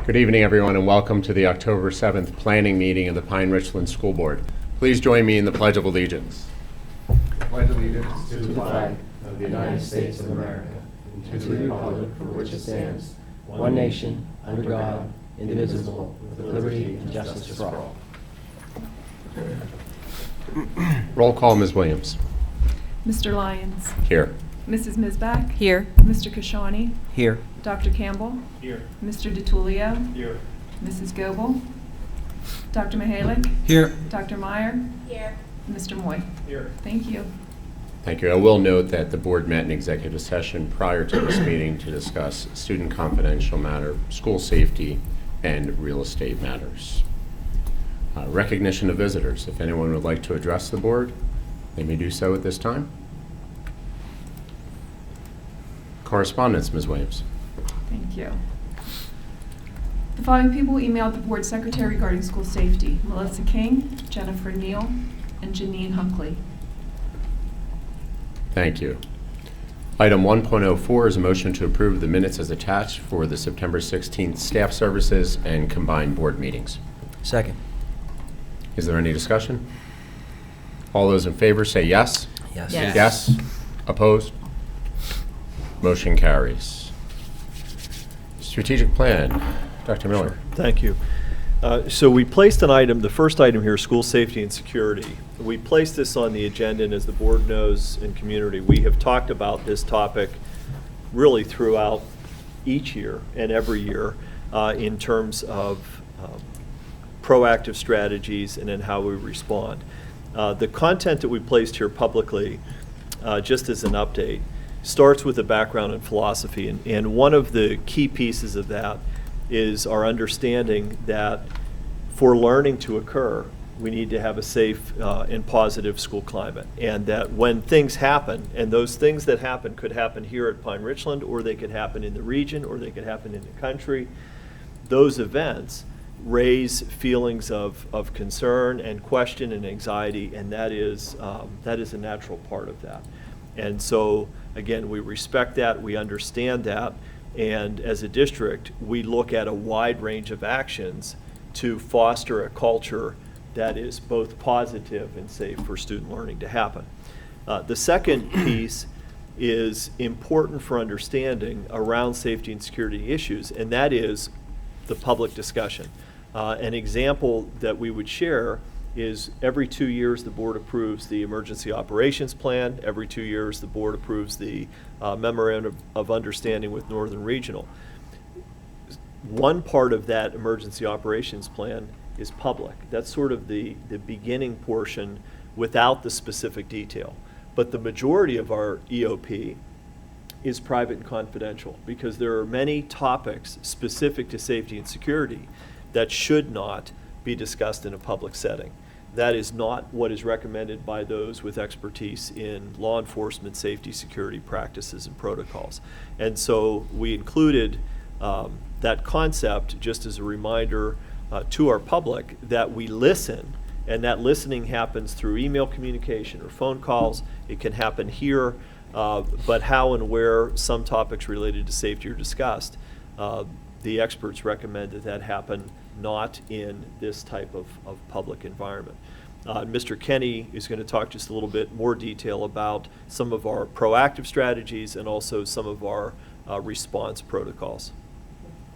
Good evening, everyone, and welcome to the October 7th planning meeting of the Pine-Richland School Board. Please join me in the Pledge of Allegiance. I pledge allegiance to the flag of the United States of America and to the republic for which it stands, one nation, under God, indivisible, with liberty and justice for all. Roll call, Ms. Williams. Mr. Lyons. Here. Mrs. Misbach. Here. Mr. Kashani. Here. Dr. Campbell. Here. Mr. DiTullio. Here. Mrs. Goebel. Dr. Mihalik. Here. Dr. Meyer. Here. Mr. Moy. Here. Thank you. Thank you. I will note that the board met in executive session prior to this meeting to discuss student confidential matter, school safety, and real estate matters. Recognition of visitors. If anyone would like to address the board, they may do so at this time. Correspondence, Ms. Williams. Thank you. The following people emailed the board secretary regarding school safety: Melissa King, Jennifer Neal, and Janine Hunkley. Thank you. Item 1.04 is a motion to approve the minutes as attached for the September 16th staff services and combined board meetings. Second. Is there any discussion? All those in favor say yes. Yes. Yes. Yes. Opposed? Motion carries. Strategic plan. Dr. Miller. Thank you. So we placed an item, the first item here, school safety and security. We placed this on the agenda, and as the board knows and community, we have talked about this topic really throughout each year and every year in terms of proactive strategies and then how we respond. The content that we placed here publicly, just as an update, starts with a background in philosophy, and one of the key pieces of that is our understanding that for learning to occur, we need to have a safe and positive school climate, and that when things happen, and those things that happen could happen here at Pine-Richland, or they could happen in the region, or they could happen in the country, those events raise feelings of concern and question and anxiety, and that is a natural part of that. And so, again, we respect that, we understand that, and as a district, we look at a wide range of actions to foster a culture that is both positive and safe for student learning to happen. The second piece is important for understanding around safety and security issues, and that is the public discussion. An example that we would share is every 2 years the board approves the emergency operations plan. Every 2 years the board approves the memorandum of understanding with Northern Regional. One part of that emergency operations plan is public. That's sort of the beginning portion without the specific detail. But the majority of our EOP is private and confidential because there are many topics specific to safety and security that should not be discussed in a public setting. That is not what is recommended by those with expertise in law enforcement, safety, security practices, and protocols. And so we included that concept just as a reminder to our public that we listen, and that listening happens through email communication or phone calls. It can happen here, but how and where some topics related to safety are discussed, the experts recommend that happen not in this type of public environment. Mr. Kenny is going to talk just a little bit more detail about some of our proactive strategies and also some of our response protocols.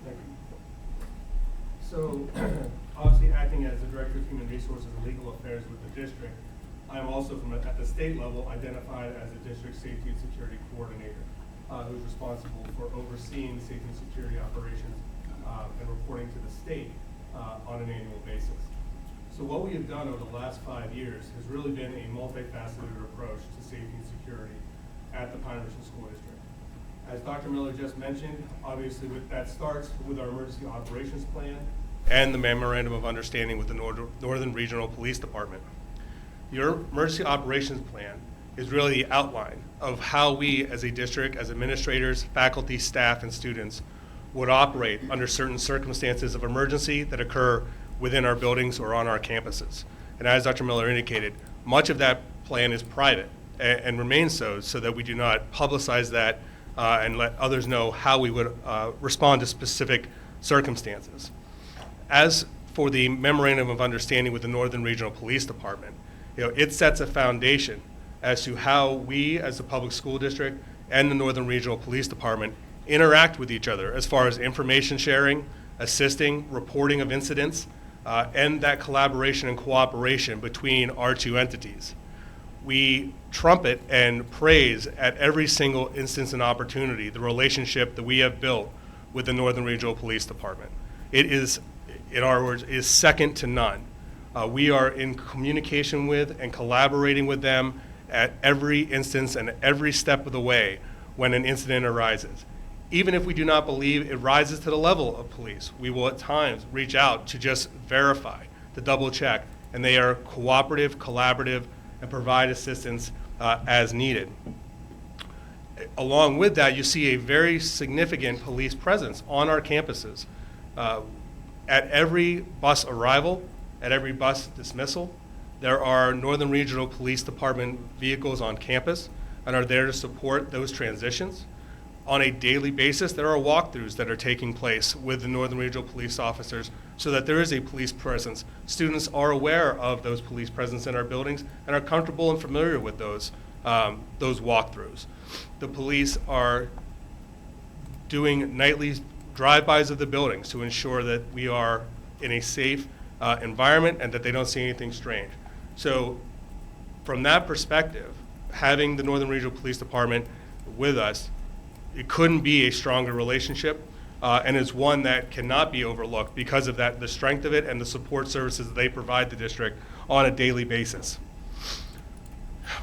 Thank you. So, obviously acting as the Director of Human Resources and Legal Affairs with the district, I am also at the state level identified as the District Safety and Security Coordinator, who's responsible for overseeing safety and security operations and reporting to the state on an annual basis. So what we have done over the last 5 years has really been a multifaceted approach to safety and security at the Pine-Richland School District. As Dr. Miller just mentioned, obviously that starts with our emergency operations plan and the memorandum of understanding with the Northern Regional Police Department. Your emergency operations plan is really the outline of how we as a district, as administrators, faculty, staff, and students would operate under certain circumstances of emergency that occur within our buildings or on our campuses. And as Dr. Miller indicated, much of that plan is private and remains so that we do not publicize that and let others know how we would respond to specific circumstances. As for the memorandum of understanding with the Northern Regional Police Department, it sets a foundation as to how we as the public school district and the Northern Regional Police Department interact with each other as far as information sharing, assisting, reporting of incidents, and that collaboration and cooperation between our two entities. We trumpet and praise at every single instance and opportunity the relationship that we have built with the Northern Regional Police Department. It is, in our words, is second to none. We are in communication with and collaborating with them at every instance and every step of the way when an incident arises. Even if we do not believe it rises to the level of police, we will at times reach out to just verify, to double check, and they are cooperative, collaborative, and provide assistance as needed. Along with that, you see a very significant police presence on our campuses. At every bus arrival, at every bus dismissal, there are Northern Regional Police Department vehicles on campus and are there to support those transitions. On a daily basis, there are walkthroughs that are taking place with the Northern Regional Police officers so that there is a police presence. Students are aware of those police presence in our buildings and are comfortable and familiar with those walkthroughs. The police are doing nightly drive-bys of the buildings to ensure that we are in a safe environment and that they don't see anything strange. So from that perspective, having the Northern Regional Police Department with us, it couldn't be a stronger relationship, and it's one that cannot be overlooked because of that, the strength of it and the support services that they provide the district on a daily basis.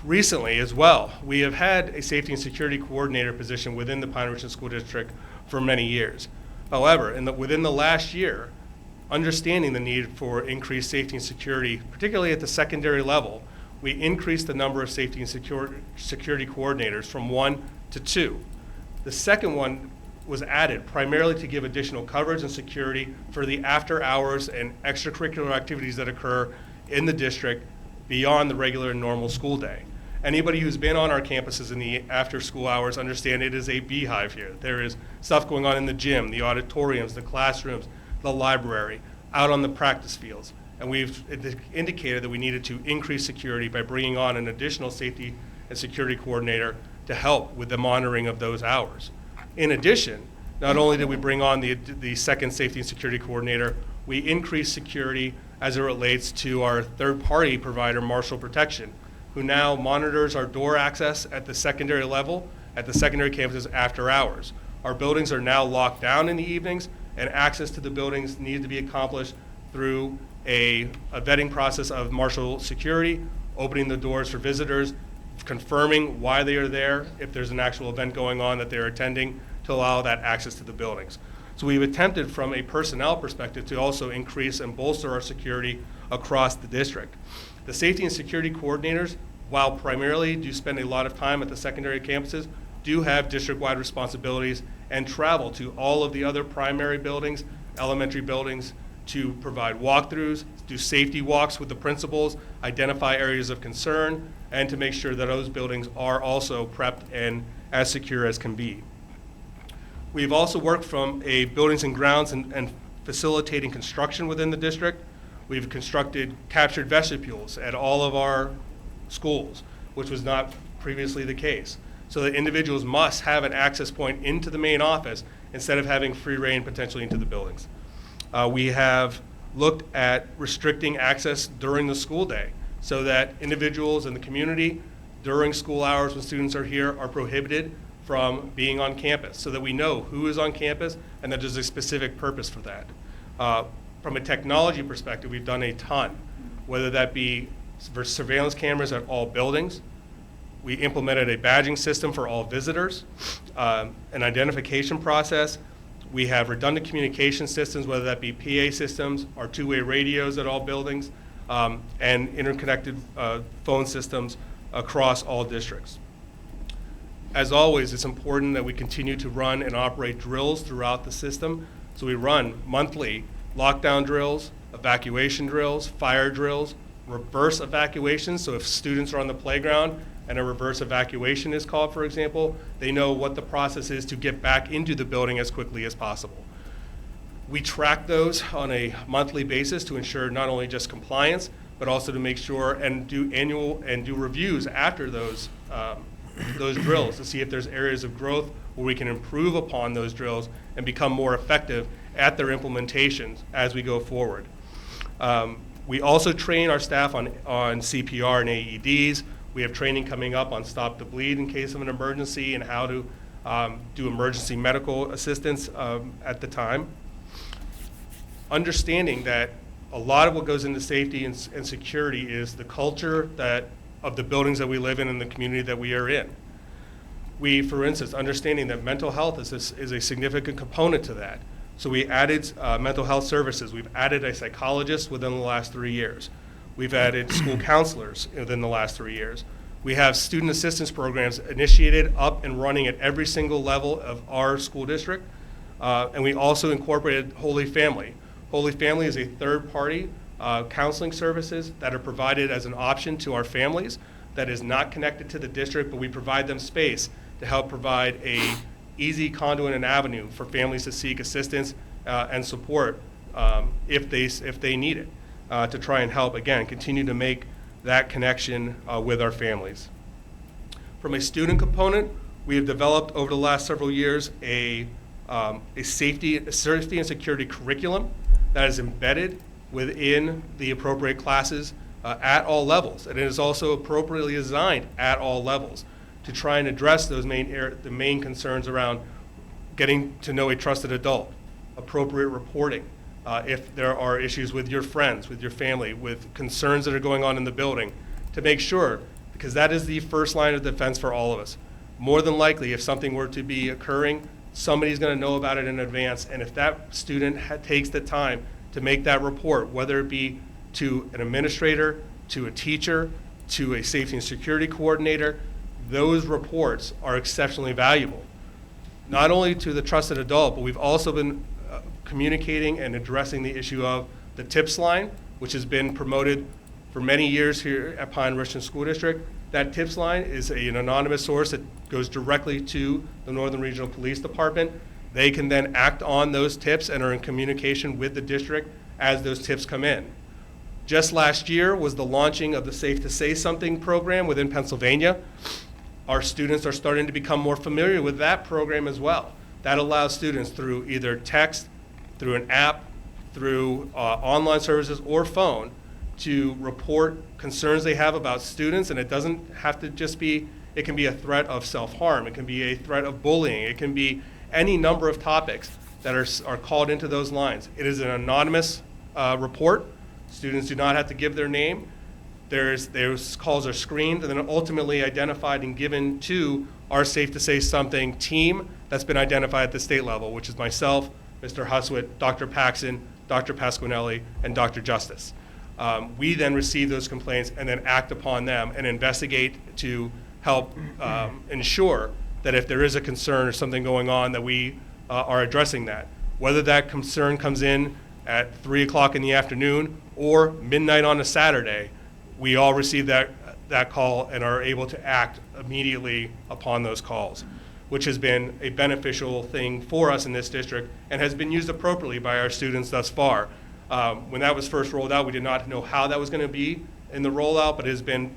Recently as well, we have had a safety and security coordinator position within the Pine-Richland School District for many years. However, within the last year, understanding the need for increased safety and security, particularly at the secondary level, we increased the number of safety and security coordinators from 1 to 2. The second one was added primarily to give additional coverage and security for the after hours and extracurricular activities that occur in the district beyond the regular and normal school day. Anybody who's been on our campuses in the after school hours understand it is a beehive here. There is stuff going on in the gym, the auditoriums, the classrooms, the library, out on the practice fields. And we've indicated that we needed to increase security by bringing on an additional safety and security coordinator to help with the monitoring of those hours. In addition, not only did we bring on the second safety and security coordinator, we increased security as it relates to our third-party provider, Marshall Protection, who now monitors our door access at the secondary level, at the secondary campuses after hours. Our buildings are now locked down in the evenings, and access to the buildings needs to be accomplished through a vetting process of Marshall Security, opening the doors for visitors, confirming why they are there, if there's an actual event going on that they're attending, to allow that access to the buildings. So we've attempted from a personnel perspective to also increase and bolster our security across the district. The safety and security coordinators, while primarily do spend a lot of time at the secondary campuses, do have district-wide responsibilities and travel to all of the other primary buildings, elementary buildings, to provide walkthroughs, do safety walks with the principals, identify areas of concern, and to make sure that those buildings are also prepped and as secure as can be. We've also worked from a buildings and grounds and facilitating construction within the district. We've constructed captured vestibules at all of our schools, which was not previously the case. So that individuals must have an access point into the main office instead of having free reign potentially into the buildings. We have looked at restricting access during the school day so that individuals in the community during school hours when students are here are prohibited from being on campus so that we know who is on campus and that there's a specific purpose for that. From a technology perspective, we've done a ton, whether that be for surveillance cameras at all buildings. We implemented a badging system for all visitors, an identification process. We have redundant communication systems, whether that be PA systems or two-way radios at all buildings, and interconnected phone systems across all districts. As always, it's important that we continue to run and operate drills throughout the system. So we run monthly lockdown drills, evacuation drills, fire drills, reverse evacuations. So if students are on the playground and a reverse evacuation is called, for example, they know what the process is to get back into the building as quickly as possible. We track those on a monthly basis to ensure not only just compliance, but also to make sure and do reviews after those drills to see if there's areas of growth where we can improve upon those drills and become more effective at their implementations as we go forward. We also train our staff on CPR and AEDs. We have training coming up on stop the bleed in case of an emergency and how to do emergency medical assistance at the time. Understanding that a lot of what goes into safety and security is the culture of the buildings that we live in and the community that we are in. We, for instance, understanding that mental health is a significant component to that. So we added mental health services. We've added a psychologist within the last 3 years. We've added school counselors within the last 3 years. We have student assistance programs initiated, up and running at every single level of our school district. And we also incorporated Holy Family. Holy Family is a third-party counseling services that are provided as an option to our families that is not connected to the district, but we provide them space to help provide a easy conduit and avenue for families to seek assistance and support if they need it, to try and help, again, continue to make that connection with our families. From a student component, we have developed over the last several years a safety and security curriculum that is embedded within the appropriate classes at all levels. And it is also appropriately designed at all levels to try and address those the main concerns around getting to know a trusted adult, appropriate reporting, if there are issues with your friends, with your family, with concerns that are going on in the building, to make sure, because that is the first line of defense for all of us. More than likely, if something were to be occurring, somebody's going to know about it in advance, and if that student takes the time to make that report, whether it be to an administrator, to a teacher, to a safety and security coordinator, those reports are exceptionally valuable. Not only to the trusted adult, but we've also been communicating and addressing the issue of the TIPS line, which has been promoted for many years here at Pine-Richland School District. That TIPS line is an anonymous source that goes directly to the Northern Regional Police Department. They can then act on those tips and are in communication with the district as those tips come in. Just last year was the launching of the Safe to Say Something program within Pennsylvania. Our students are starting to become more familiar with that program as well. That allows students through either text, through an app, through online services or phone to report concerns they have about students, and it doesn't have to just be, it can be a threat of self-harm, it can be a threat of bullying, it can be any number of topics that are called into those lines. It is an anonymous report. Students do not have to give their name. Those calls are screened and then ultimately identified and given to our Safe to Say Something team that's been identified at the state level, which is myself, Mr. Huswit, Dr. Paxson, Dr. Pasquinelli, and Dr. Justice. We then receive those complaints and then act upon them and investigate to help ensure that if there is a concern or something going on, that we are addressing that. Whether that concern comes in at 3 o'clock in the afternoon or midnight on a Saturday, we all receive that call and are able to act immediately upon those calls, which has been a beneficial thing for us in this district and has been used appropriately by our students thus far. When that was first rolled out, we did not know how that was going to be in the rollout, but it has been,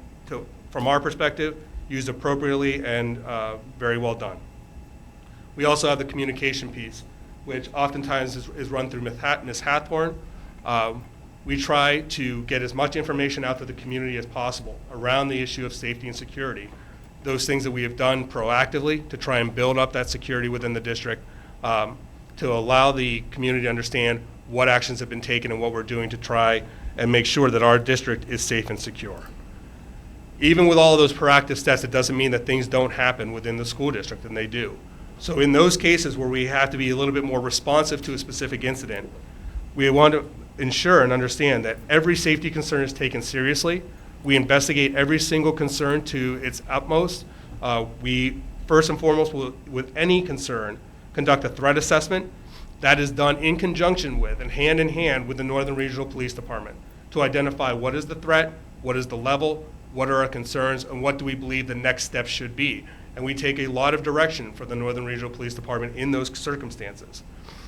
from our perspective, used appropriately and very well done. We also have the communication piece, which oftentimes is run through Ms. Hathorn. We try to get as much information out to the community as possible around the issue of safety and security. Those things that we have done proactively to try and build up that security within the district, to allow the community to understand what actions have been taken and what we're doing to try and make sure that our district is safe and secure. Even with all of those proactive steps, it doesn't mean that things don't happen within the school district, and they do. So in those cases where we have to be a little bit more responsive to a specific incident, we want to ensure and understand that every safety concern is taken seriously. We investigate every single concern to its utmost. We, first and foremost, will, with any concern, conduct a threat assessment. That is done in conjunction with and hand in hand with the Northern Regional Police Department to identify what is the threat, what is the level, what are our concerns, and what do we believe the next steps should be. And we take a lot of direction from the Northern Regional Police Department in those circumstances.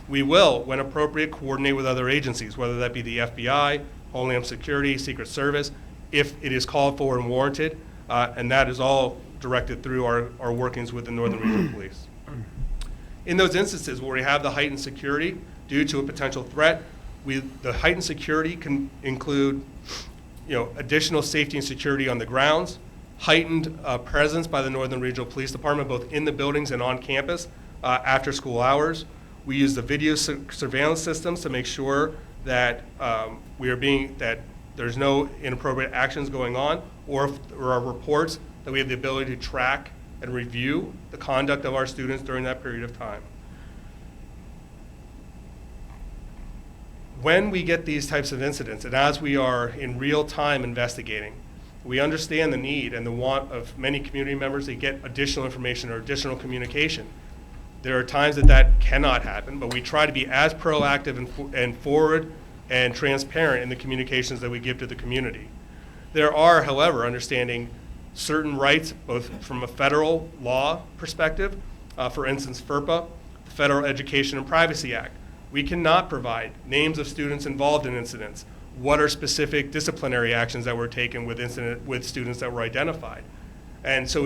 We will, when appropriate, coordinate with other agencies, whether that be the FBI, Homeland Security, Secret Service, if it is called for and warranted, and that is all directed through our workings with the Northern Regional Police. In those instances where we have the heightened security due to a potential threat, the heightened security can include, additional safety and security on the grounds, heightened presence by the Northern Regional Police Department, both in the buildings and on campus after school hours. We use the video surveillance systems to make sure that that there's no inappropriate actions going on, or if there are reports, that we have the ability to track and review the conduct of our students during that period of time. When we get these types of incidents, and as we are in real time investigating, we understand the need and the want of many community members to get additional information or additional communication. There are times that cannot happen, but we try to be as proactive and forward and transparent in the communications that we give to the community. There are, however, understanding certain rights, both from a federal law perspective, for instance, FERPA, the Federal Education and Privacy Act. We cannot provide names of students involved in incidents, what are specific disciplinary actions that were taken with students that were identified. And so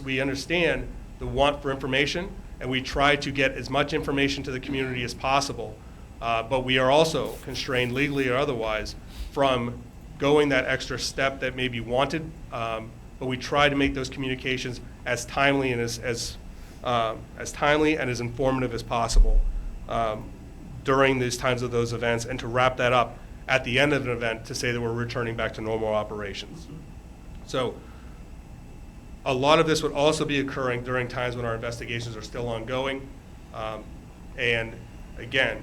we understand the want for information, and we try to get as much information to the community as possible. But we are also constrained legally or otherwise from going that extra step that may be wanted. But we try to make those communications as timely and as timely and as informative as possible during these times of those events, and to wrap that up at the end of an event to say that we're returning back to normal operations. So a lot of this would also be occurring during times when our investigations are still ongoing. And again,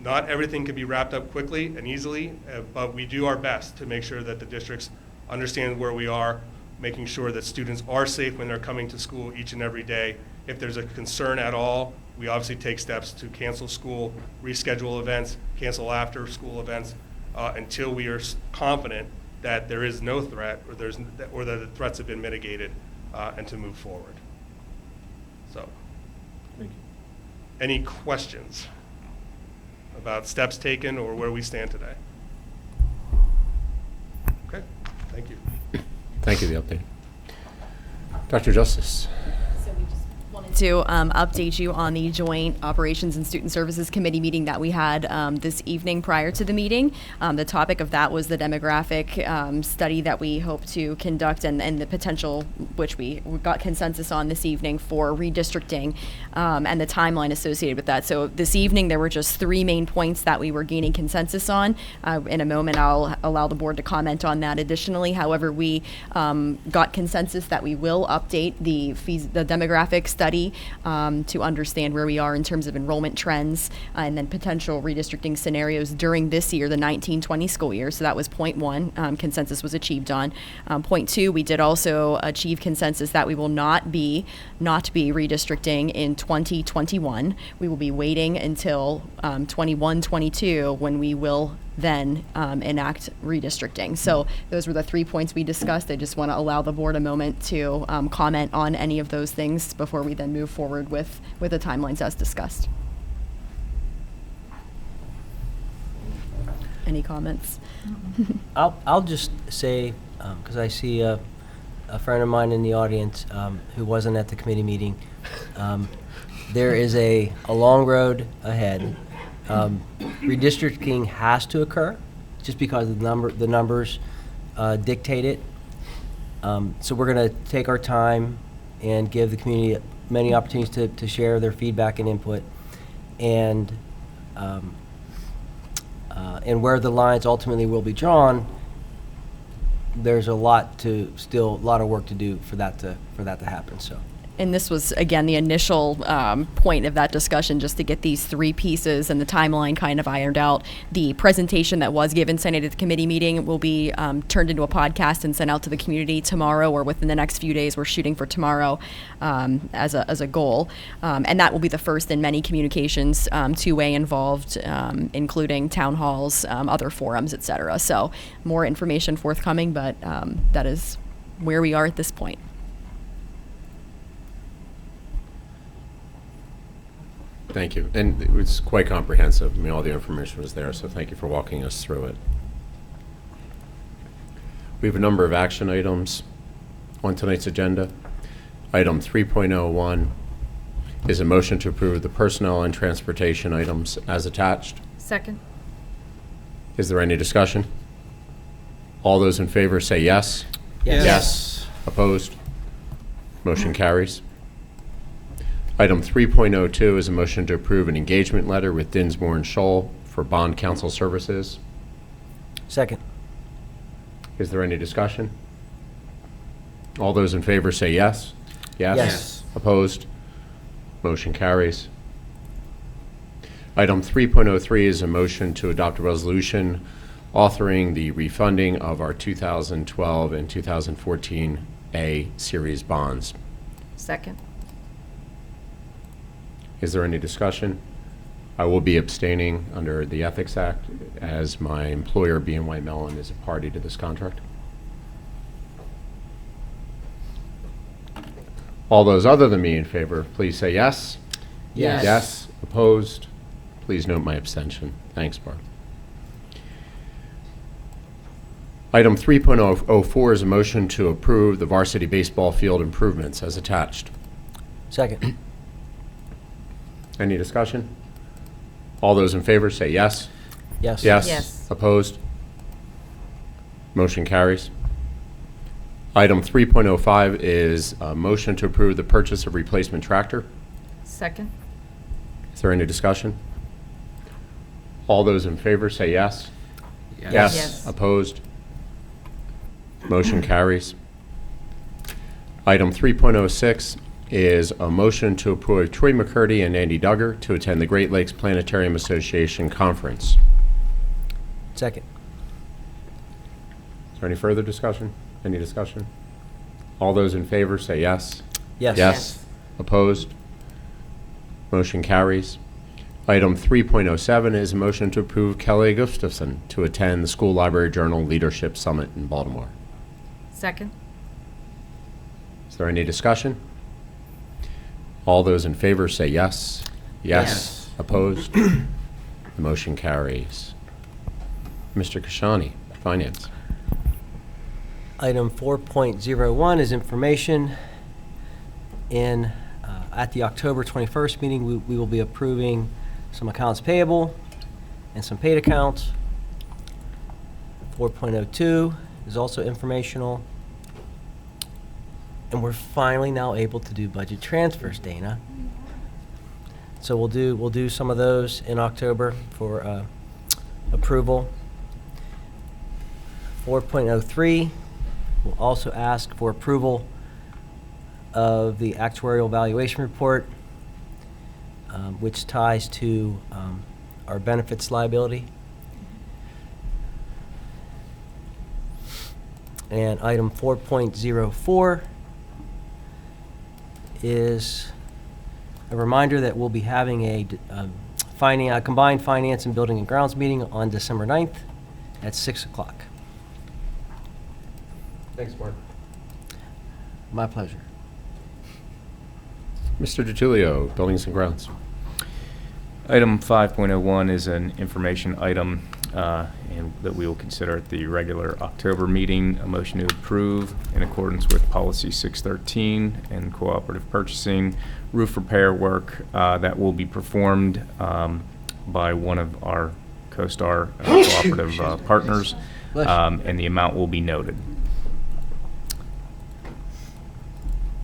not everything can be wrapped up quickly and easily, but we do our best to make sure that the districts understand where we are, making sure that students are safe when they're coming to school each and every day. If there's a concern at all, we obviously take steps to cancel school, reschedule events, cancel after school events, until we are confident that there is no threat, or that the threats have been mitigated, and to move forward. So, Thank you. any questions about steps taken or where we stand today? Okay, thank you. Thank you for the update. Dr. Justice. So we just wanted to update you on the Joint Operations and Student Services Committee meeting that we had this evening prior to the meeting. The topic of that was the demographic study that we hope to conduct, and the potential, which we got consensus on this evening, for redistricting and the timeline associated with that. So this evening there were just 3 main points that we were gaining consensus on. In a moment I'll allow the board to comment on that additionally. However, we got consensus that we will update the demographic study to understand where we are in terms of enrollment trends, and then potential redistricting scenarios during this year, the 19-20 school year. So that was point 1. Consensus was achieved on. Point 2, we did also achieve consensus that we will not be redistricting in 2021. We will be waiting until 21-22 when we will then enact redistricting. So those were the 3 points we discussed. I just want to allow the board a moment to comment on any of those things before we then move forward with the timelines as discussed. Any comments? I'll just say, because I see a friend of mine in the audience who wasn't at the committee meeting, there is a long road ahead. Redistricting has to occur just because the numbers dictate it. So we're going to take our time and give the community many opportunities to share their feedback and input, and where the lines ultimately will be drawn, there's a lot of work to do for that to happen. So. And this was, again, the initial point of that discussion, just to get these 3 pieces and the timeline kind of ironed out. The presentation that was given tonight at the committee meeting will be turned into a podcast and sent out to the community tomorrow, or within the next few days. We're shooting for tomorrow as a goal. And that will be the first in many communications, 2-way involved, including town halls, other forums, et cetera. So more information forthcoming, but that is where we are at this point. Thank you. And it was quite comprehensive. I mean, all the information was there, so thank you for walking us through it. We have a number of action items on tonight's agenda. Item 3.01 is a motion to approve the personnel and transportation items as attached. Second. Is there any discussion? All those in favor say yes. Yes. Opposed? Motion carries. Item 3.02 is a motion to approve an engagement letter with Dinsmore and Scholl for bond counsel services. Second. Is there any discussion? All those in favor say yes. Yes. Opposed? Motion carries. Item 3.03 is a motion to adopt a resolution authoring the refunding of our 2012 and 2014 A series bonds. Second. Is there any discussion? I will be abstaining under the Ethics Act as my employer, BNY Mellon, is a party to this contract. All those other than me in favor, please say yes. Yes. Yes. Opposed? Please note my abstention. Thanks, Barb. Item 3.04 is a motion to approve the varsity baseball field improvements as attached. Second. Any discussion? All those in favor say yes. Yes. Yes. Yes. Opposed? Motion carries. Item 3.05 is a motion to approve the purchase of replacement tractor. Second. Is there any discussion? All those in favor say yes. Yes. Opposed? Motion carries. Item 3.06 is a motion to approve Troy McCurdy and Andy Duggar to attend the Great Lakes Planetarium Association Conference. Second. Is there any further discussion? Any discussion? All those in favor say yes. Yes. Yes. Opposed? Motion carries. Item 3.07 is a motion to approve Kelly Gustafson to attend the School Library Journal Leadership Summit in Baltimore. Second. Is there any discussion? All those in favor say yes. Yes. Opposed? The motion carries. Mr. Kashani, Finance. Item 4.01 is information. At the October 21st meeting, we will be approving some accounts payable and some paid accounts. 4.02 is also informational. And we're finally now able to do budget transfers, Dana. So we'll do some of those in October for approval. 4.03 will also ask for approval of the actuarial valuation report, which ties to our benefits liability. And item 4.04 is a reminder that we'll be having a combined finance and building and grounds meeting on December 9th at 6 o'clock. Thanks, Mark. My pleasure. Mr. DiTullio, Buildings and Grounds. Item 5.01 is an information item and that we will consider at the regular October meeting. A motion to approve in accordance with Policy 613 and cooperative purchasing roof repair work that will be performed by one of our CoStar cooperative partners, and the amount will be noted.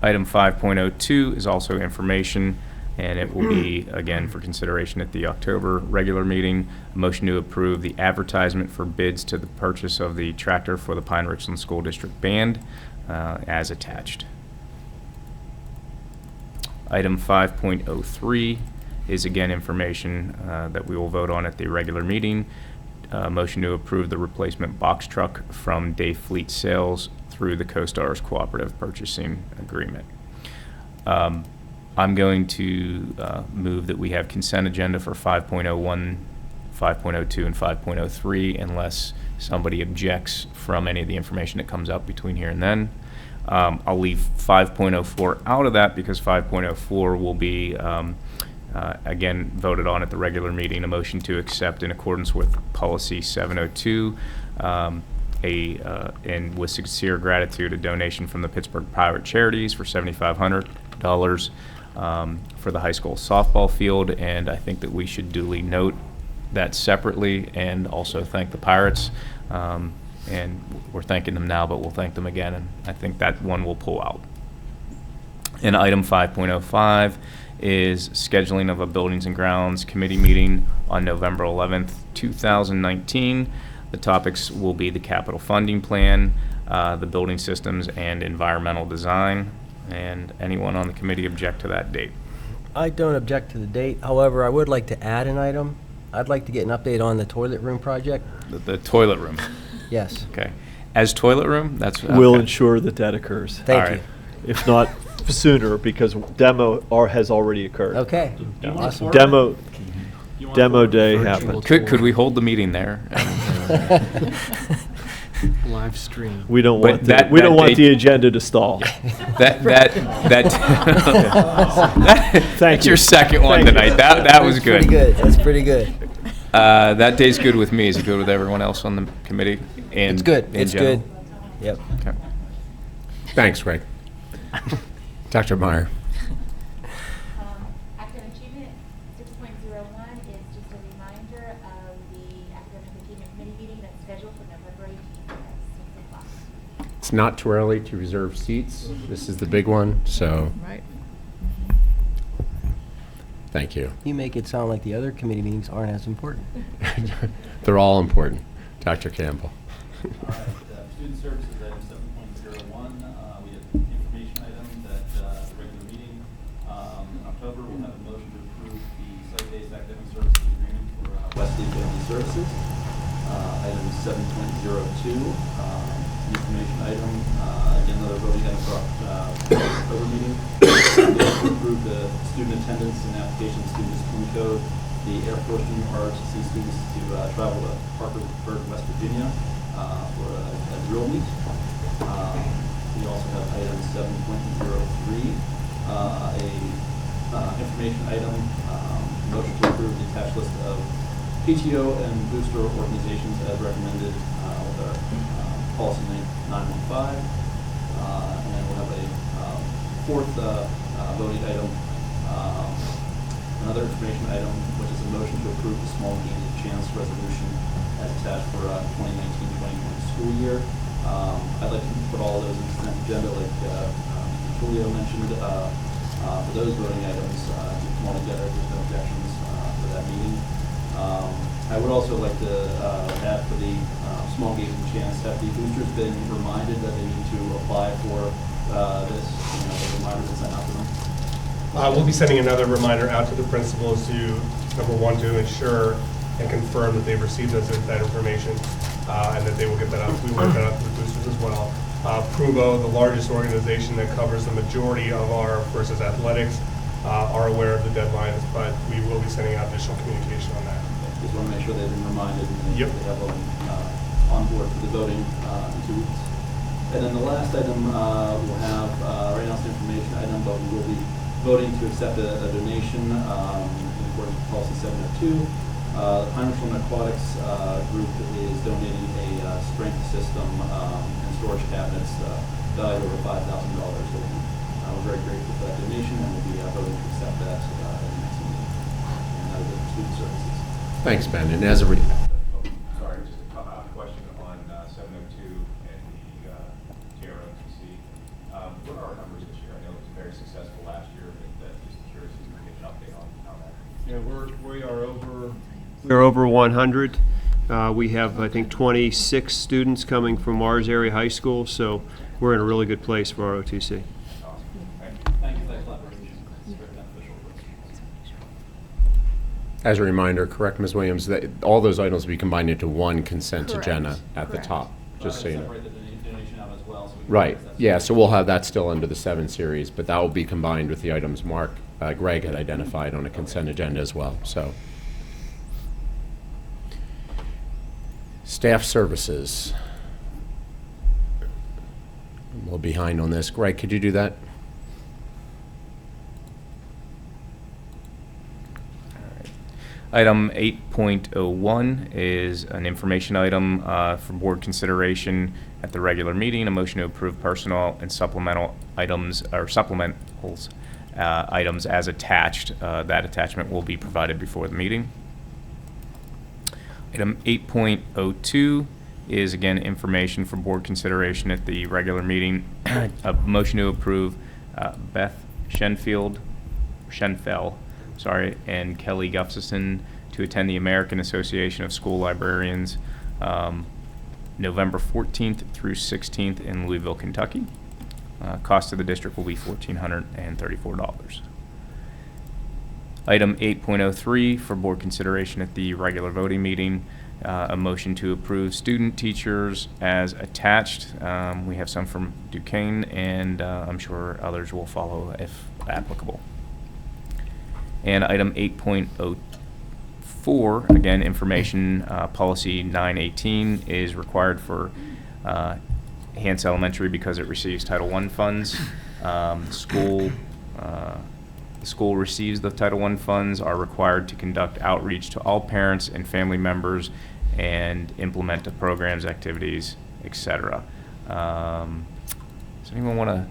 Item 5.02 is also information, and it will be, again, for consideration at the October regular meeting. A motion to approve the advertisement for bids to the purchase of the tractor for the Pine-Richland School District Band as attached. Item 5.03 is, again, information that we will vote on at the regular meeting. Motion to approve the replacement box truck from Day Fleet Sales through the CoStar's cooperative purchasing agreement. I'm going to move that we have consent agenda for 5.01, 5.02, and 5.03 unless somebody objects from any of the information that comes up between here and then. I'll leave 5.04 out of that because 5.04 will be Again, voted on at the regular meeting, a motion to accept in accordance with policy 702, and with sincere gratitude, a donation from the Pittsburgh Pirate Charities for $7,500 for the high school softball field. And I think that we should duly note that separately and also thank the Pirates. And we're thanking them now, but we'll thank them again. And I think that one will pull out. And item 5.05 is scheduling of a Buildings and Grounds Committee meeting on November 11th, 2019. The topics will be the capital funding plan, the building systems, and environmental design. And anyone on the committee object to that date? I don't object to the date. However, I would like to add an item. I'd like to get an update on the toilet room project. The toilet room. Yes. Okay. As toilet room, that's We'll okay. ensure that that occurs. Thank All you. right. If not sooner, because demo has already occurred. Okay. Yeah. Awesome. Demo day happened. Could we hold the meeting there? Live stream. We don't But want that the date- agenda to stall. That's Thank your you. second one Thank you. tonight. That was That's pretty good. good. That's pretty good. That day's good with me. Is it good with everyone else on the committee? And It's good. in It's general? good. Yep. Okay. Thanks, Greg. Dr. Meyer. Academic achievement 6.01 is just a reminder of the academic achievement committee meeting that's scheduled for November 18th at 6 o'clock. It's not too early to reserve seats. This is the big one, so Right. thank you. You make it sound like the other committee meetings aren't as important. They're all important. Dr. Campbell. All right, student services item 7.01, we have information item that the regular meeting in October, we'll have a motion to approve the site-based academic services agreement for Wesley Family Services. Item 7.02, information item, again, another voting item for October meeting. To approve the student attendance and application student discipline code, the Air Force Junior ROTC students to travel to Parkersburg, West Virginia for a drill meet. We also have item 7.03, information item, motion to approve the attached list of PTO and booster organizations as recommended with our policy 915. And then we'll have a fourth voting item, another information item, which is a motion to approve the small games of chance resolution as attached for 2019-2020 school year. I'd like to put all those in consent agenda, like Julio mentioned, for those voting items, to come all together. There's no objections for that meeting. I would also like to add for the small games of chance, have the boosters been reminded that they need to apply for this, the reminders and sent out to them? We'll be sending another reminder out to the principals to, number one, to ensure and confirm that they've received that information, and that they will get that out. We will get that out to the boosters as well. Pruvo, the largest organization that covers the majority of our versus athletics, are aware of the deadlines, but we will be sending out additional communication on that. Just want to make sure they've been reminded and Yep. they have them on board for the voting in 2 weeks. And then the last item we'll have, right now it's an information item, but we will be voting to accept a donation in accordance with policy 702. The Pine-Richland Aquatics Group is donating a strength system and storage cabinets valued over $5,000. So we're very grateful for that donation, and we'll be voting to accept that at the next meeting. And that is it for student services. Thanks, Ben. And as a Sorry, just a question on 702 and the TROTC. What are our numbers this year? I know it was very successful last year, but just curious if we can get an update on that. Yeah, we're over 100. We have, I think, 26 students coming from Mars Area High School, so we're in a really good place for our OTC. Awesome. Thank you. Thank you for that collaboration. It's very beneficial for us. As a reminder, correct, Ms. Williams, that all those items will be combined into one consent Correct. agenda at the Correct. top, just so you know. Separate the donation out as well. So we can Right, process that. yeah, so we'll have that still under the 7 series, but that will be combined with the items Greg had identified on a consent agenda as well, so. Staff services. I'm a little behind on this. Greg, could you do that? Item 8.01 is an information item for board consideration at the regular meeting. A motion to approve personnel and supplemental items or supplementals items as attached. That attachment will be provided before the meeting. Item 8.02 is again information for board consideration at the regular meeting. A motion to approve Beth Schenfeld, and Kelly Gustafson to attend the American Association of School Librarians November 14th through 16th in Louisville, Kentucky. Cost to the district will be $1,434. Item 8.03 for board consideration at the regular voting meeting. A motion to approve student teachers as attached. We have some from Duquesne, and I'm sure others will follow if applicable. And item 8.04, again, information, policy 918 is required for Hance Elementary because it receives Title I funds. The school receives the Title I funds, are required to conduct outreach to all parents and family members and implement the programs, activities, etc. Does anyone want to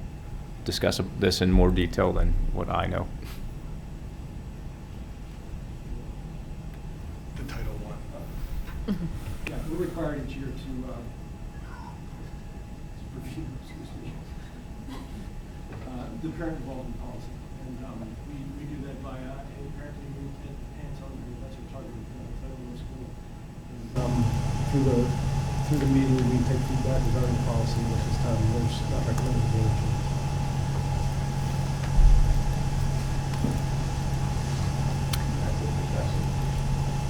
discuss this in more detail than what I know? The Title I. Yeah, we're required each year to review, the parent involvement policy. And we do that via a parenting group at hands-on group. That's our target Title I school. And through the meeting, we take feedback regarding the policy, which is time there's not recommended to change.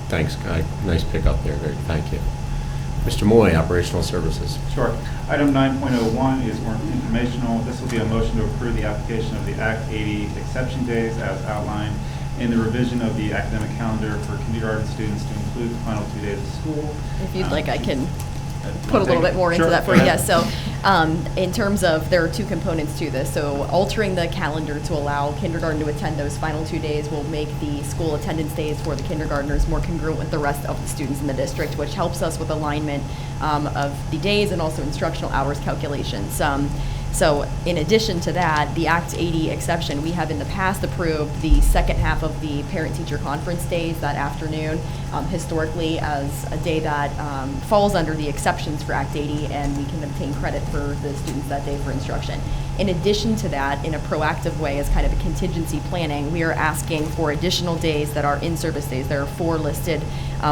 Thanks, Guy. Nice pickup there, Greg. Thank you. Mr. Moy, Operational Services. Sure. Item 9.01 is more informational. This will be a motion to approve the application of the Act 80 exception days as outlined in the revision of the academic calendar for kindergarten students to include the final 2 days of school. If you'd like, I can put a little bit more into that for you. Yes. So in terms of, there are two components to this. So altering the calendar to allow kindergarten to attend those final 2 days will make the school attendance days for the kindergartners more congruent with the rest of the students in the district, which helps us with alignment of the days and also instructional hours calculations. So in addition to that, the Act 80 exception, we have in the past approved the second half of the parent-teacher conference days that afternoon, historically as a day that falls under the exceptions for Act 80, and we can obtain credit for the students that day for instruction. In addition to that, in a proactive way, as kind of a contingency planning, we are asking for additional days that are in-service days. There are 4 listed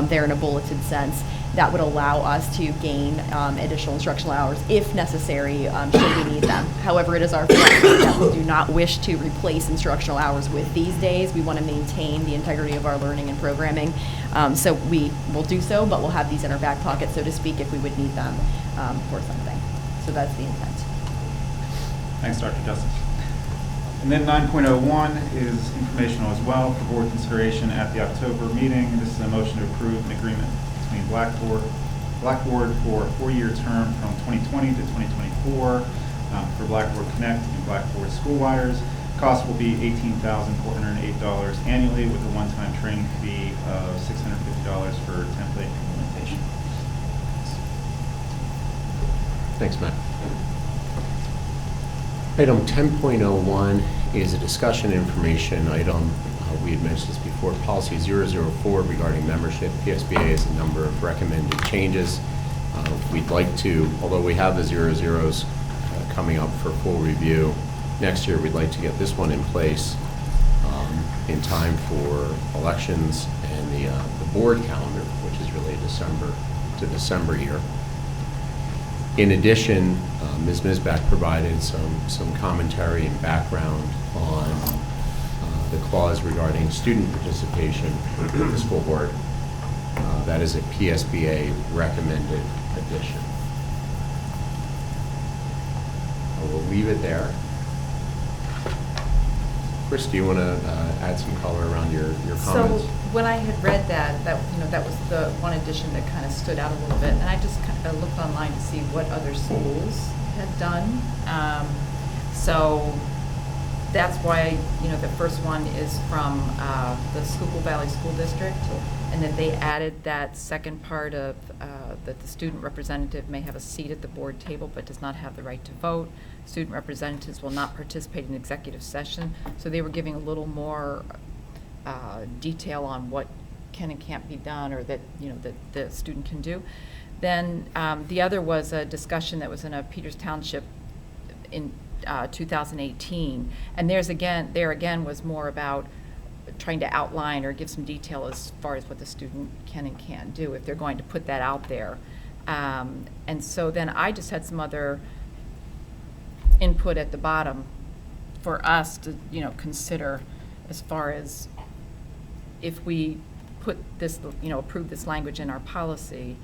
there in a bulleted sense that would allow us to gain additional instructional hours if necessary, should we need them. However, it is our philosophy that we do not wish to replace instructional hours with these days. We want to maintain the integrity of our learning and programming. So we will do so, but we'll have these in our back pocket, so to speak, if we would need them for something. So that's the intent. Thanks, Dr. Justice. And then 9.01 is informational as well for board consideration at the October meeting. This is a motion to approve an agreement between Blackboard for a 4-year term from 2020 to 2024 for Blackboard Connect and Blackboard School Wires. Cost will be $18,408 annually with a one-time training fee of $650 for template implementation. Thanks, Matt. Item 10.01 is a discussion information item. We had mentioned this before. Policy 004 regarding membership. PSBA has a number of recommended changes. We'd like to, although we have the 00s coming up for full review next year, we'd like to get this one in place in time for elections and the board calendar, which is really December year. In addition, Ms. Misbach provided some commentary and background on the clause regarding student participation in the school board. That is a PSBA recommended addition. I will leave it there. Chris, do you want to add some color around your comments? So when I had read that was the one addition that kind of stood out a little bit, and I just kind of looked online to see what other schools had done. So that's why, the first one is from the Schuylkill Valley School District, and that they added that second part of that the student representative may have a seat at the board table but does not have the right to vote. Student representatives will not participate in executive session. So they were giving a little more detail on what can and can't be done, or that, that the student can do. Then the other was a discussion that was in a Peters Township in 2018, and there again was more about trying to outline or give some detail as far as what the student can and can't do if they're going to put that out there. And so then I just had some other input at the bottom for us to, consider, as far as if we put this, approve this language in our policy,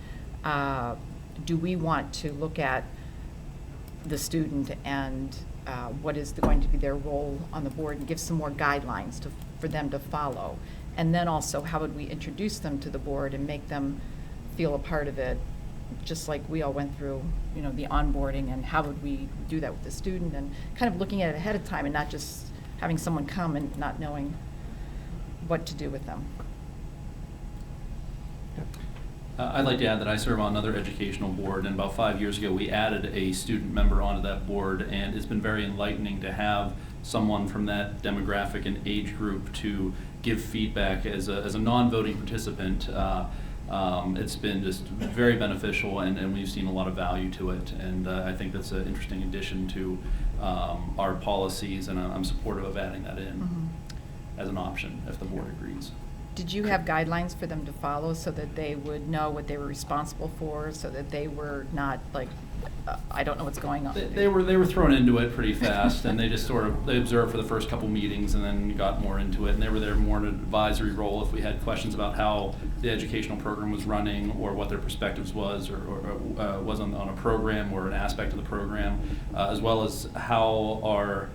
do we want to look at the student and what is going to be their role on the board, and give some more guidelines for them to follow? And then also, how would we introduce them to the board and make them feel a part of it, just like we all went through, the onboarding, and how would we do that with the student, and kind of looking at it ahead of time and not just having someone come and not knowing what to do with them. I'd like to add that I serve on another educational board, and about 5 years ago we added a student member onto that board, and it's been very enlightening to have someone from that demographic and age group to give feedback as a non-voting participant. It's been just very beneficial, and we've seen a lot of value to it, and I think that's an interesting addition to our policies, and I'm supportive of adding that in as an option if the board agrees. Did you have guidelines for them to follow so that they would know what they were responsible for, so that they were not like, I don't know what's going on? They were thrown into it pretty fast, and they just they observed for the first couple meetings and then got more into it, and they were there more in an advisory role if we had questions about how the educational program was running, or what their perspectives was, or was on a program or an aspect of the program, as well as how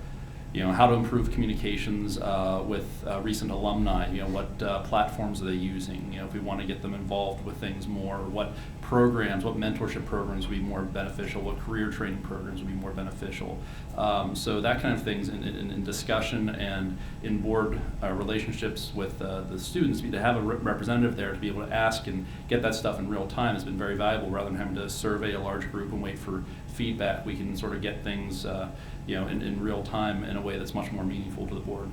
how to improve communications with recent alumni. What platforms are they using? If we want to get them involved with things more, what programs, what mentorship programs would be more beneficial, what career training programs would be more beneficial. So that kind of things in discussion and in board relationships with the students, to have a representative there to be able to ask and get that stuff in real time has been very valuable, rather than having to survey a large group and wait for feedback. We can sort of get things in real time in a way that's much more meaningful to the board.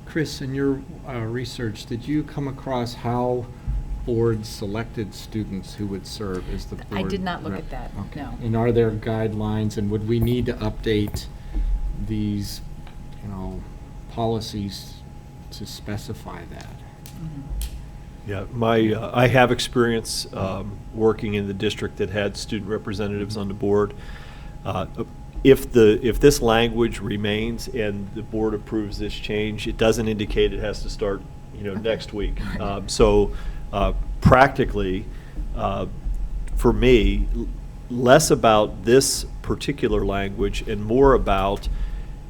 Chris, in your research, did you come across how boards selected students who would serve as the board? I did not look at that, okay. no. And are there guidelines, and would we need to update these, policies to specify that? Yeah, I have experience working in the district that had student representatives on the board. If this language remains and the board approves this change, it doesn't indicate it has to start, next week. So practically, for me, less about this particular language and more about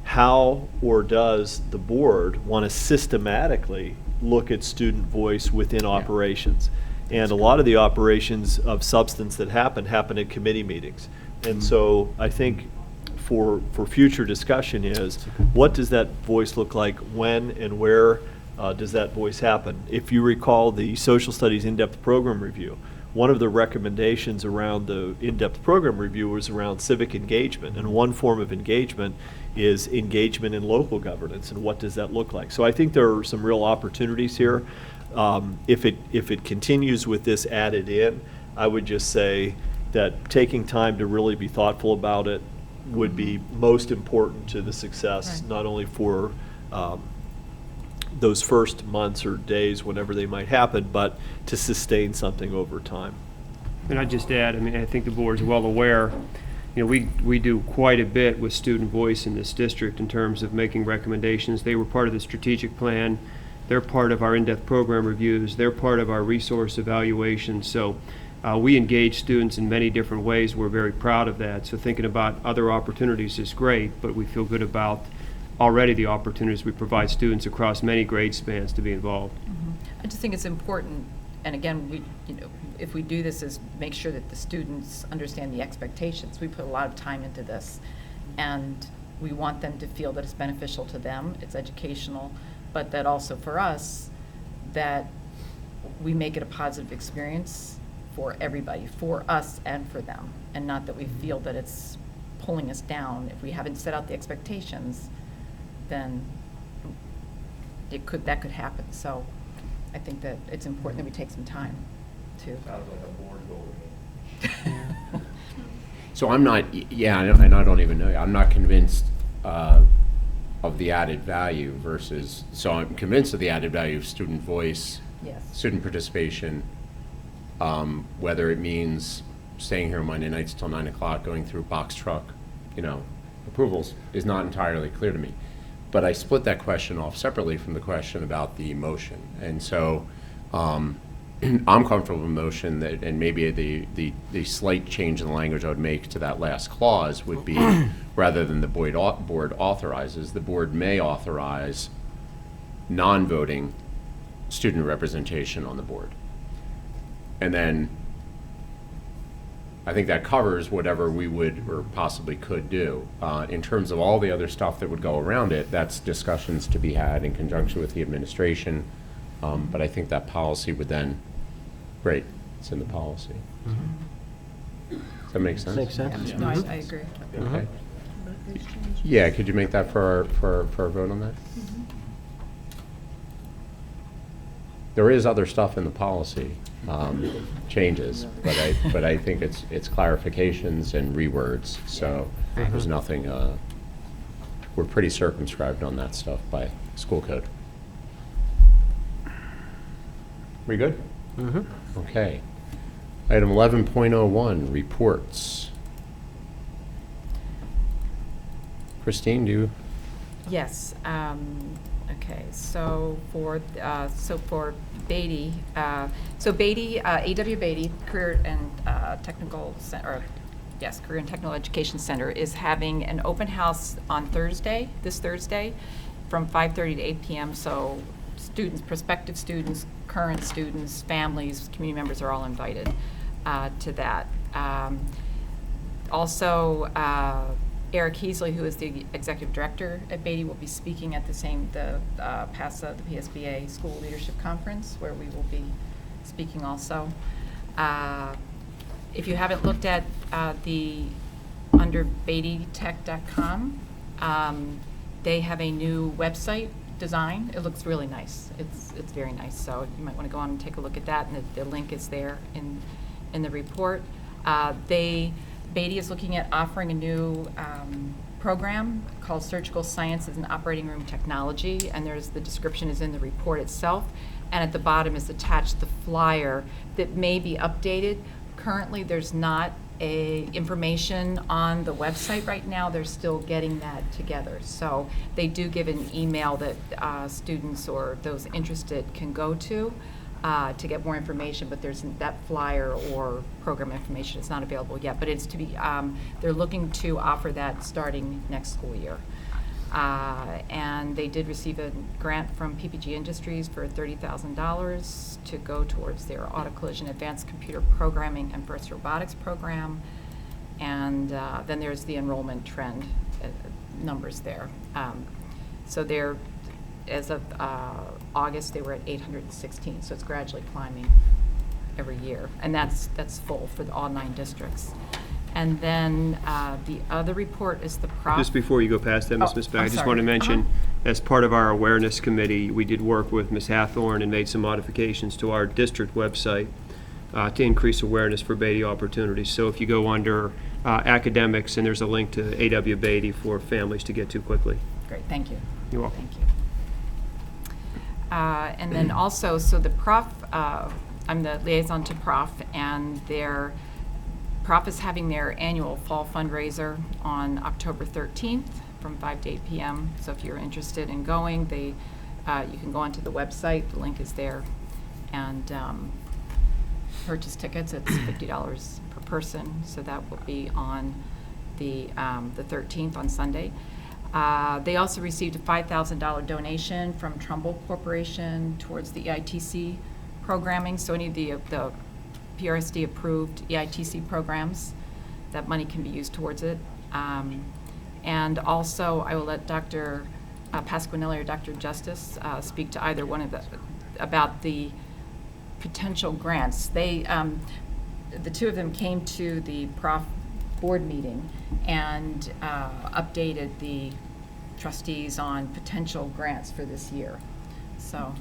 how or does the board want to systematically look at student voice within operations. And a lot of the operations of substance that happen at committee meetings. And so I think for future discussion is, what does that voice look like, when and where does that voice happen? If you recall the social studies in-depth program review, one of the recommendations around the in-depth program review was around civic engagement, and one form of engagement is engagement in local governance, and what does that look like? So I think there are some real opportunities here. If it continues with this added in, I would just say that taking time to really be thoughtful about it would be most important to the success, not only for those first months or days, whenever they might happen, but to sustain something over time. And I'd just add, I think the board's well aware, we do quite a bit with student voice in this district in terms of making recommendations. They were part of the strategic plan. They're part of our in-depth program reviews. They're part of our resource evaluation. So we engage students in many different ways. We're very proud of that. So thinking about other opportunities is great, but we feel good about already the opportunities we provide students across many grade spans to be involved. I just think it's important, and again, if we do this, is make sure that the students understand the expectations. We put a lot of time into this, and we want them to feel that it's beneficial to them, it's educational, but that also for us, that we make it a positive experience for everybody, for us and for them, and not that we feel that it's pulling us down. If we haven't set out the expectations, then that could happen. So I think that it's important that we take some time to. Sounds like a board goal. So I'm not, yeah, and I don't even know, I'm not convinced of the added value versus, so I'm convinced of the added value of student voice, Yes. student participation, whether it means staying here Monday nights till 9 o'clock, going through box truck, approvals is not entirely clear to me. But I split that question off separately from the question about the motion. And so I'm comfortable with the motion that, and maybe the slight change in the language I would make to that last clause would be, rather than the board authorizes, the board may authorize non-voting student representation on the board. And then I think that covers whatever we would or possibly could do. In terms of all the other stuff that would go around it, that's discussions to be had in conjunction with the administration. But I think that policy would then, great, it's in the policy. Does that make sense? Makes sense. No, I agree. Okay. Yeah, could you make that for our vote on that? There is other stuff in the policy, changes, but I think it's clarifications and rewords, so there's nothing, we're pretty circumscribed on that stuff by school code. We good? Okay. Item 11.01, reports. Christine, do you? Yes. Okay. So for Beatty, A.W. Beatty Career and Technical Center, Career and Technical Education Center is having an open house on Thursday, this Thursday, from 5:30 to 8 p.m. So students, prospective students, current students, families, community members are all invited to that. Also, Eric Heasley, who is the executive director at Beatty, will be speaking at the PASA, the PSBA School Leadership Conference, where we will be speaking also. If you haven't looked at under BeattyTech.com, they have a new website design. It looks really nice. It's very nice. So you might want to go on and take a look at that, and the link is there in the report. Beatty is looking at offering a new program called Surgical Sciences and Operating Room Technology, and the description is in the report itself, and at the bottom is attached the flyer that may be updated. Currently, there's not information on the website right now. They're still getting that together. So they do give an email that students or those interested can go to get more information, but that flyer or program information is not available yet. But it's to be, they're looking to offer that starting next school year. And they did receive a grant from PPG Industries for $30,000 to go towards their auto collision advanced computer programming and FIRST robotics program. And then there's the enrollment trend numbers there. So they're, as of August, they were at 816, so it's gradually climbing every year. And that's full for all 9 districts. And then the other report is the Just before you go past that, Ms. Misbach, I just want to mention, as part of our awareness committee, we did work with Ms. Hathorn and made some modifications to our district website to increase awareness for Beatty opportunities. So if you go under academics, and there's a link to A.W. Beatty for families to get to quickly. Great, thank you. You're welcome. Thank you. And then also, so the Prof, I'm the liaison to Prof, and Prof is having their annual fall fundraiser on October 13th from 5 to 8 p.m. So if you're interested in going, you can go onto the website. The link is there, and purchase tickets. It's $50 per person. So that will be on the 13th on Sunday. They also received a $5,000 donation from Trumbull Corporation towards the EITC programming. So any of the PRSD approved EITC programs, that money can be used towards it. And also, I will let Dr. Pasquinelli or Dr. Justice speak to either one of about the potential grants. They, the two of them came to the prof board meeting and updated the trustees on potential grants for this year. So,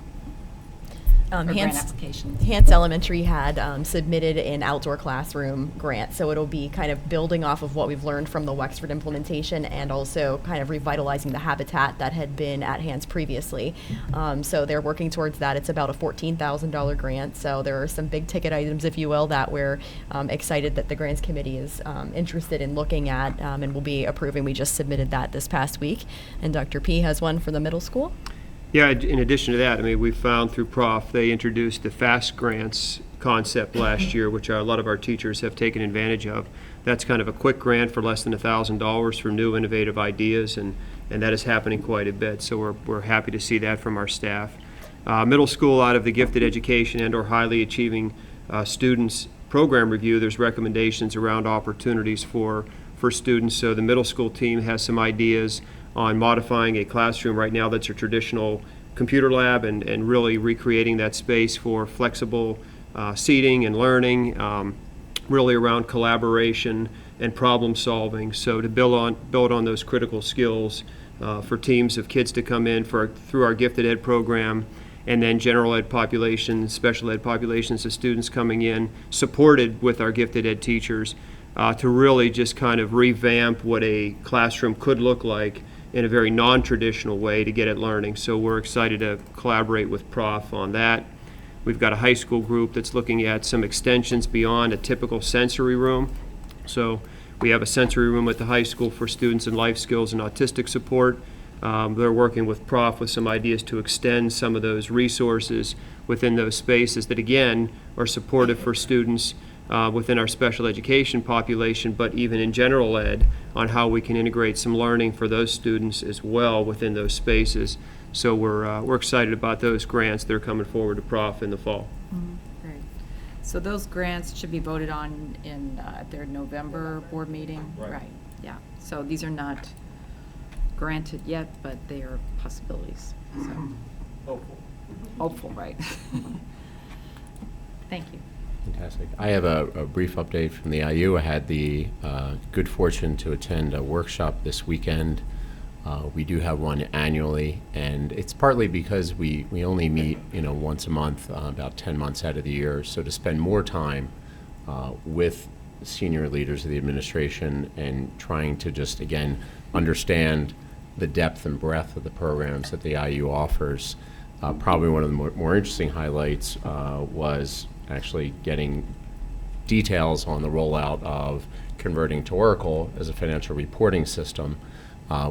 or grant applications. Hants Elementary had submitted an outdoor classroom grant, so it'll be kind of building off of what we've learned from the Wexford implementation and also kind of revitalizing the habitat that had been at Hants previously. So they're working towards that. It's about a $14,000 grant, so there are some big ticket items, if you will, that we're excited that the Grants Committee is interested in looking at and will be approving. We just submitted that this past week, and Dr. P has one for the middle school. Yeah, in addition to that, I mean, we found through Prof, they introduced the FAST grants concept last year, which a lot of our teachers have taken advantage of. That's kind of a quick grant for less than $1,000 for new innovative ideas, and that is happening quite a bit. So we're happy to see that from our staff. Middle school, out of the gifted education and or highly achieving students program review, there's recommendations around opportunities for students. So the middle school team has some ideas on modifying a classroom right now that's a traditional computer lab and really recreating that space for flexible seating and learning, really around collaboration and problem solving. So to build on those critical skills for teams of kids to come in through our gifted ed program, and then general ed populations, special ed populations of students coming in, supported with our gifted ed teachers, to really just kind of revamp what a classroom could look like in a very non-traditional way to get at learning. So we're excited to collaborate with Prof on that. We've got a high school group that's looking at some extensions beyond a typical sensory room. So we have a sensory room at the high school for students in life skills and autistic support. They're working with Prof with some ideas to extend some of those resources within those spaces that, again, are supportive for students within our special education population, but even in general ed, on how we can integrate some learning for those students as well within those spaces. So we're excited about those grants. They're coming forward to Prof in the fall. Great. So those grants should be voted on in at their November board meeting? Right. Yeah. So these are not granted yet, but they are possibilities. So. Hopeful. Hopeful, right. Thank you. Fantastic. I have a brief update from the IU. I had the good fortune to attend a workshop this weekend. We do have one annually, and it's partly because we only meet once a month, about 10 months out of the year. So to spend more time with senior leaders of the administration and trying to just, again, understand the depth and breadth of the programs that the IU offers. Probably one of the more interesting highlights was actually getting details on the rollout of converting to Oracle as a financial reporting system,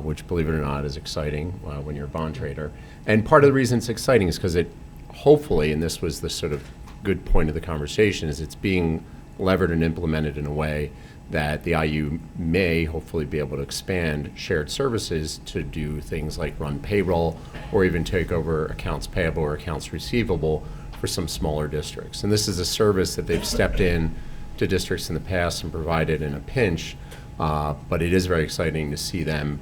which, believe it or not, is exciting when you're a bond trader. And part of the reason it's exciting is because it hopefully, and this was the sort of good point of the conversation, is it's being levered and implemented in a way that the IU may hopefully be able to expand shared services to do things like run payroll or even take over accounts payable or accounts receivable for some smaller districts. And this is a service that they've stepped in to districts in the past and provided in a pinch, but it is very exciting to see them,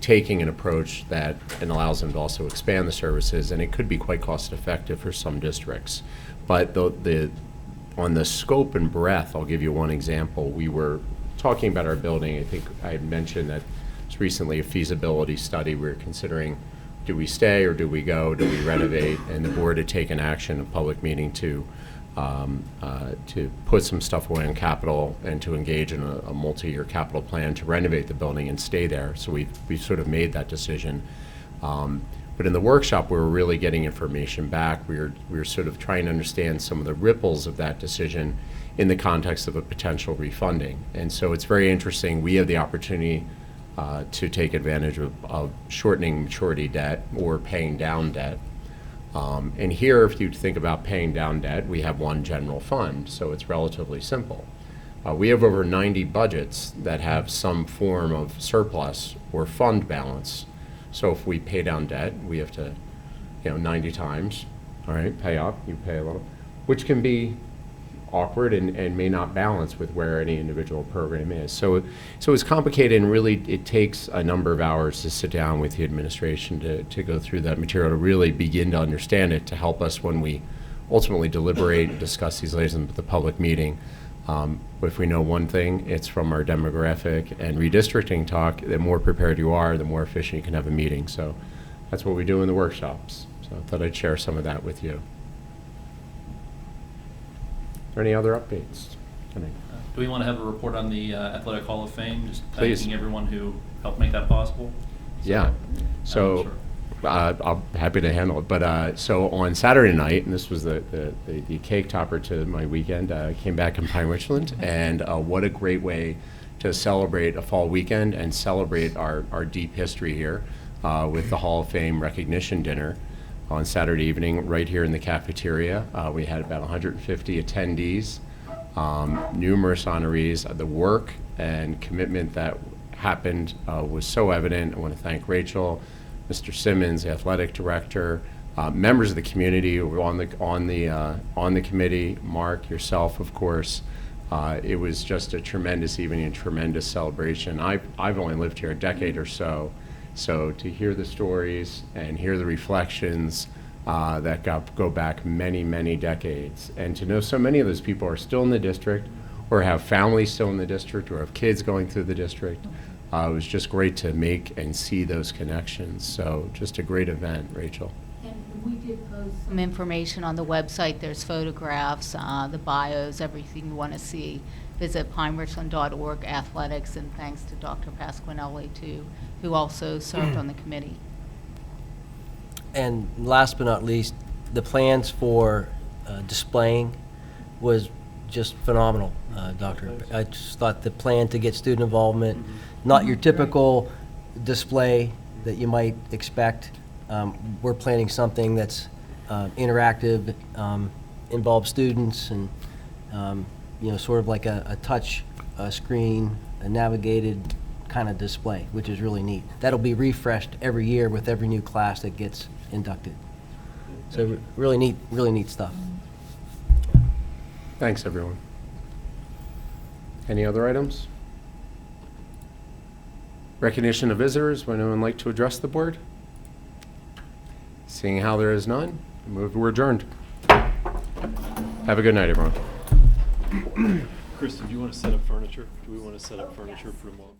taking an approach that allows them to also expand the services, and it could be quite cost effective for some districts. But on the scope and breadth, I'll give you one example. We were talking about our building. I think I had mentioned that it's recently a feasibility study. We were considering, do we stay or do we go? Do we renovate? And the board had taken action, a public meeting, to put some stuff away on capital and to engage in a multi-year capital plan to renovate the building and stay there. So we've sort of made that decision. But in the workshop, we were really getting information back. We were sort of trying to understand some of the ripples of that decision in the context of a potential refunding. And so it's very interesting. We have the opportunity to take advantage of shortening maturity debt or paying down debt. And here, if you think about paying down debt, we have one general fund, so it's relatively simple. We have over 90 budgets that have some form of surplus or fund balance. So if we pay down debt, we have to, 90 times, all right, pay up, you pay a little, which can be awkward and may not balance with where any individual program is. So it's complicated, and really it takes a number of hours to sit down with the administration to go through that material, to really begin to understand it, to help us when we ultimately deliberate and discuss these items at the public meeting. But if we know one thing, it's from our demographic and redistricting talk, the more prepared you are, the more efficient you can have a meeting. So that's what we do in the workshops. So I thought I'd share some of that with you. Are there any other updates? Do we want to have a report on the Athletic Hall of Fame? Just Please. thanking everyone who helped make that possible. Yeah. So I'm happy to handle it. But so on Saturday night, and this was the cake topper to my weekend, I came back in Pine-Richland, and what a great way to celebrate a fall weekend and celebrate our deep history here with the Hall of Fame recognition dinner on Saturday evening right here in the cafeteria. We had about 150 attendees, numerous honorees. The work and commitment that happened was so evident. I want to thank Rachel, Mr. Simmons, the athletic director, members of the community who were on the committee, Mark, yourself, of course. It was just a tremendous evening and tremendous celebration. I've only lived here a decade or so, so to hear the stories and hear the reflections that go back many, many decades, and to know so many of those people are still in the district, or have families still in the district, or have kids going through the district. It was just great to make and see those connections. So just a great event, Rachel. And we did post some information on the website. There's photographs, the bios, everything you want to see. Visit pinerichland.org athletics, and thanks to Dr. Pasquinelli too, who also served on the committee. And last but not least, the plans for displaying was just phenomenal, Doctor. I just thought the plan to get student involvement, not your typical display that you might expect. We're planning something that's interactive, involves students, and sort of like a touch screen, a navigated kind of display, which is really neat. That'll be refreshed every year with every new class that gets inducted. So really neat stuff. Thanks, everyone. Any other items? Recognition of visitors. Would anyone like to address the board? Seeing how there is none, we're adjourned. Have a good night, everyone. Kristen, do you want to set up furniture? Do we want to set up furniture for tomorrow?